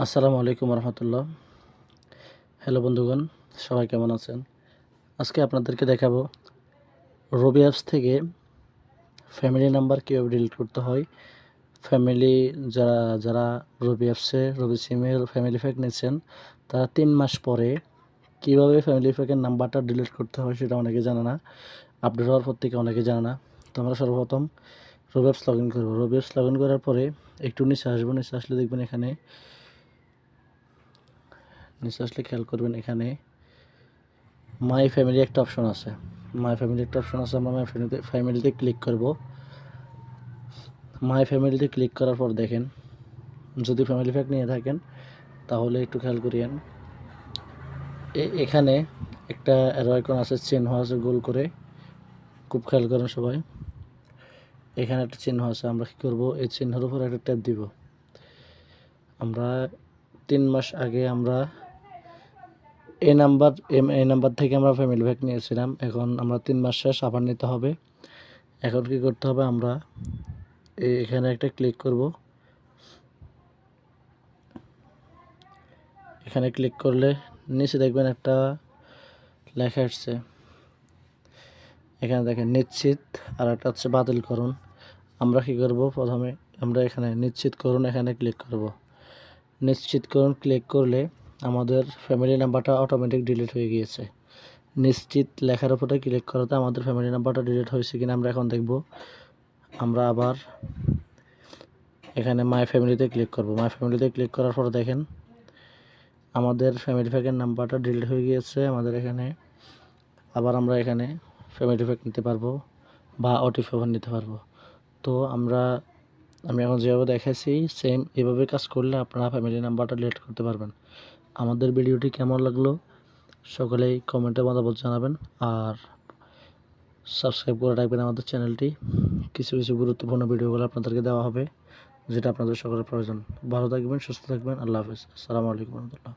আসসালামু আলাইকুম রহমতুল্লাহ। হ্যালো বন্ধুগণ, সবাই কেমন আছেন? আজকে আপনাদেরকে দেখাবো রবি অ্যাপস থেকে ফ্যামিলি নাম্বার কীভাবে ডিলিট করতে হয়। ফ্যামিলি যারা যারা রবি অ্যাপসে রবি সিমের ফ্যামিলি প্যাক নিচ্ছেন, তারা 3 মাস পরে কীভাবে ফ্যামিলি প্যাকের নাম্বারটা ডিলিট করতে হয় সেটা অনেকে জানে না। আপডেট হওয়ার পর থেকে অনেকে জানে না। তো আমরা সর্বপ্রথম রবি অ্যাপস লগ ইন করবো। রবি অ্যাপস লগ ইন করার পরে একটু নিচে আসবো। নিচে আসলে দেখবেন এখানে খেয়াল করবেন এখানে মাই ফ্যামিলি একটা অপশন আছে। আমরা মাই ফ্যামিলিতে ক্লিক করব। মাই ফ্যামিলিতে ক্লিক করার পর দেখেন, যদি ফ্যামিলি প্যাক নিয়ে থাকেন তাহলে একটু খেয়াল করিয়েন। এখানে একটা অ্যারো আইকন আছে, চিহ্ন আছে গোল করে, খুব খেয়াল করেন সবাই। এখানে একটা চিহ্ন আছে, আমরা কী করব, এই চিহ্নের উপর একটা ট্যাপ দিব। আমরা 3 মাস আগে আমরা এই নাম্বার থেকে আমরা ফ্যামিলি প্যাক নিয়েছিলাম। এখন আমরা 3 মাস শেষ, আবার নিতে হবে। এখন কি করতে হবে, আমরা এখানে একটা ক্লিক করব। এখানে ক্লিক করলে নিচে দেখবেন একটা লেখা আসছে, এখানে দেখেন নিশ্চিত, আর একটা হচ্ছে বাতিল করুন। আমরা কি করব, প্রথমে আমরা এখানে নিশ্চিত করুন এখানে ক্লিক করব। নিশ্চিত করুন ক্লিক করলে আমাদের ফ্যামিলি নাম্বারটা অটোমেটিক ডিলিট হয়ে গিয়েছে। নিশ্চিত লেখার উপরে ক্লিক করাতে আমাদের ফ্যামিলি নাম্বারটা ডিলিট হয়েছে কিনা আমরা এখন দেখব। আমরা আবার এখানে মাই ফ্যামিলিতে ক্লিক করব। মাই ফ্যামিলিতে ক্লিক করার পর দেখেন আমাদের ফ্যামিলি প্যাকের নাম্বারটা ডিলিট হয়ে গিয়েছে। আমাদের এখানে আবার আমরা এখানে ফ্যামিলি প্যাক নিতে পারবো বা ওটিপি নিতে পারবো। তো আমি এখন যেভাবে দেখাচ্ছি সেম এভাবে কাজ করলে আপনারা ফ্যামিলি নাম্বারটা ডিলিট করতে পারবেন। আমাদের ভিডিওটি কেমন লাগলো সকলেই কমেন্টে মতামত জানাবেন, আর সাবস্ক্রাইব করে রাখবেন আমাদের চ্যানেলটি। কিছু গুরুত্বপূর্ণ ভিডিওগুলো আপনাদেরকে দেওয়া হবে, যেটা আপনাদের সকলের প্রয়োজন। ভালো থাকবেন, সুস্থ থাকবেন। আল্লাহ হাফেজ। আসসালামু আলাইকুম রহমতুল্লাহ।